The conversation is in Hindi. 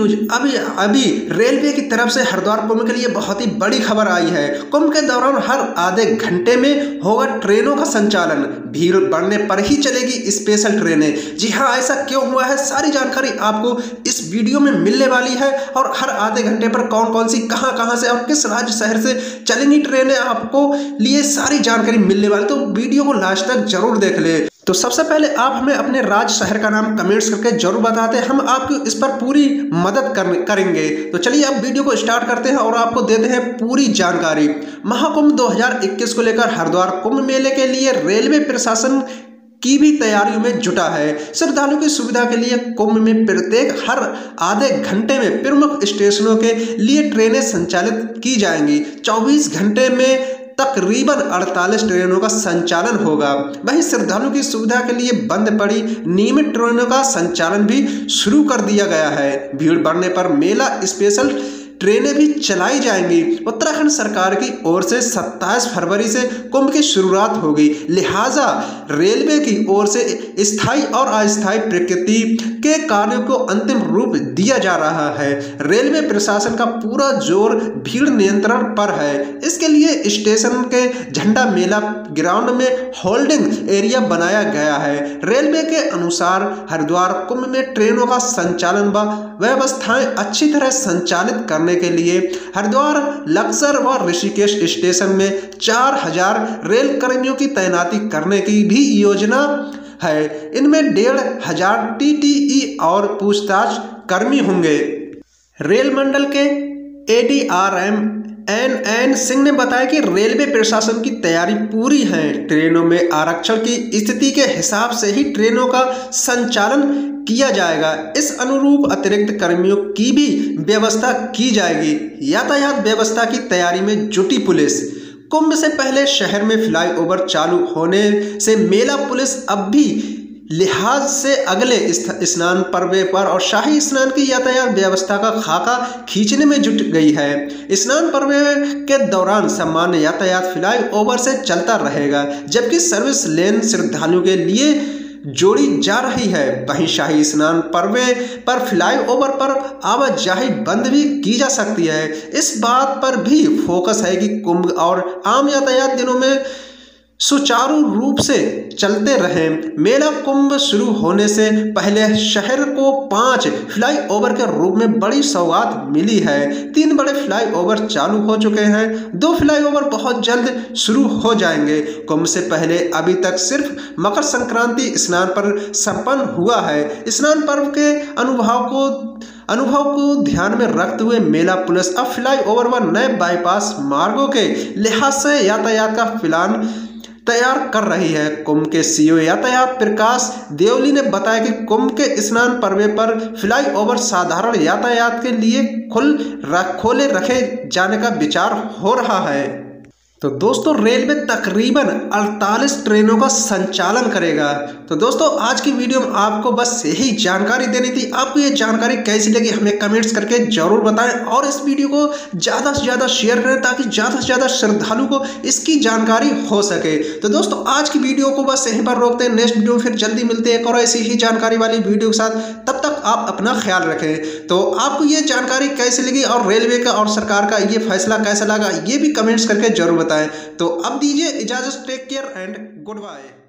न्यूज अभी रेलवे की तरफ से हरिद्वार कुंभ के लिए बहुत ही बड़ी खबर आई है। कुंभ के दौरान हर आधे घंटे में होगा ट्रेनों का संचालन। भीड़ बढ़ने पर ही चलेगी स्पेशल ट्रेनें। जी हाँ, ऐसा क्यों हुआ है, सारी जानकारी आपको इस वीडियो में मिलने वाली है। और हर आधे घंटे पर कौन कौन सी कहां से और किस राज्य शहर से चलेंगी ट्रेनें, आपको लिए सारी जानकारी मिलने वाली। तो वीडियो को लास्ट तक जरूर देख ले। तो सबसे पहले आप हमें अपने राज्य शहर का नाम कमेंट्स करके जरूर बताते हैं, हम आपको इस पर पूरी मदद करेंगे। तो चलिए अब वीडियो को स्टार्ट करते हैं और आपको देते हैं पूरी जानकारी। महाकुंभ 2021 को लेकर हरिद्वार कुंभ मेले के लिए रेलवे प्रशासन की भी तैयारियों में जुटा है। श्रद्धालुओं की सुविधा के लिए कुंभ में प्रत्येक हर आधे घंटे में प्रमुख स्टेशनों के लिए ट्रेनें संचालित की जाएंगी। 24 घंटे में तकरीबन 48 ट्रेनों का संचालन होगा। वहीं श्रद्धालुओं की सुविधा के लिए बंद पड़ी नियमित ट्रेनों का संचालन भी शुरू कर दिया गया है। भीड़ बढ़ने पर मेला स्पेशल ट्रेनें भी चलाई जाएंगी। उत्तराखंड सरकार की ओर से 27 फरवरी से कुंभ की शुरुआत होगी, लिहाजा रेलवे की ओर से स्थायी और अस्थायी प्रकृति के कार्यों को अंतिम रूप दिया जा रहा है। रेलवे प्रशासन का पूरा जोर भीड़ नियंत्रण पर है। इसके लिए स्टेशन के झंडा मेला ग्राउंड में होल्डिंग एरिया बनाया गया है। रेलवे के अनुसार हरिद्वार कुंभ में ट्रेनों का संचालन व व्यवस्थाएं अच्छी तरह संचालित करने के लिए हरिद्वार, लक्सर व ऋषिकेश स्टेशन में 4000 रेल कर्मियों की तैनाती करने की भी योजना है। इनमें 1500 टीटीई और पूछताछ कर्मी होंगे। रेल मंडल के एडीआरएम एन सिंह ने बताया कि रेलवे प्रशासन की तैयारी पूरी है। ट्रेनों में आरक्षण की स्थिति के हिसाब से ही ट्रेनों का संचालन किया जाएगा। इस अनुरूप अतिरिक्त कर्मियों की भी व्यवस्था की जाएगी। यातायात व्यवस्था की तैयारी में जुटी पुलिस। कुंभ से पहले शहर में फ्लाईओवर चालू होने से मेला पुलिस अब भी लिहाज से अगले स्नान पर्व पर और शाही स्नान की यातायात व्यवस्था का खाका खींचने में जुट गई है। स्नान पर्व के दौरान सामान्य यातायात फ्लाईओवर से चलता रहेगा, जबकि सर्विस लेन श्रद्धालुओं के लिए जोड़ी जा रही है। वहीं शाही स्नान पर्व पर फ्लाईओवर पर आवाजाही बंद भी की जा सकती है। इस बात पर भी फोकस है कि कुंभ और आम यातायात दिनों में सुचारू रूप से चलते रहें। मेला कुंभ शुरू होने से पहले शहर को 5 फ्लाईओवर के रूप में बड़ी सौगात मिली है। 3 बड़े फ्लाईओवर चालू हो चुके हैं, 2 फ्लाईओवर बहुत जल्द शुरू हो जाएंगे। कुंभ से पहले अभी तक सिर्फ मकर संक्रांति स्नान पर संपन्न हुआ है। स्नान पर्व के अनुभव को ध्यान में रखते हुए मेला पुलिस अब फ्लाईओवर व नए बाईपास मार्गों के लिहाज से यातायात का प्लान तैयार कर रही है। कुंभ के सीईओ यातायात प्रकाश देवली ने बताया कि कुंभ के स्नान पर्व पर फ्लाईओवर साधारण यातायात के लिए खोले रखे जाने का विचार हो रहा है। तो दोस्तों रेलवे तकरीबन 48 ट्रेनों का संचालन करेगा। तो दोस्तों आज की वीडियो में आपको बस यही जानकारी देनी थी। आपको ये जानकारी कैसी लगी हमें कमेंट्स करके जरूर बताएं और इस वीडियो को ज़्यादा से ज़्यादा शेयर करें ताकि ज़्यादा से ज़्यादा श्रद्धालु को इसकी जानकारी हो सके। तो दोस्तों आज की वीडियो को बस यहीं पर रोकते हैं। नेक्स्ट वीडियो फिर जल्दी मिलते हैं एक और ऐसी ही जानकारी वाली वीडियो के साथ। तब तक आप अपना ख्याल रखें। तो आपको ये जानकारी कैसी लगी और रेलवे का और सरकार का ये फैसला कैसा लगा ये भी कमेंट्स करके जरूर बताएं। तो अब दीजिए इजाजत, take care and good bye.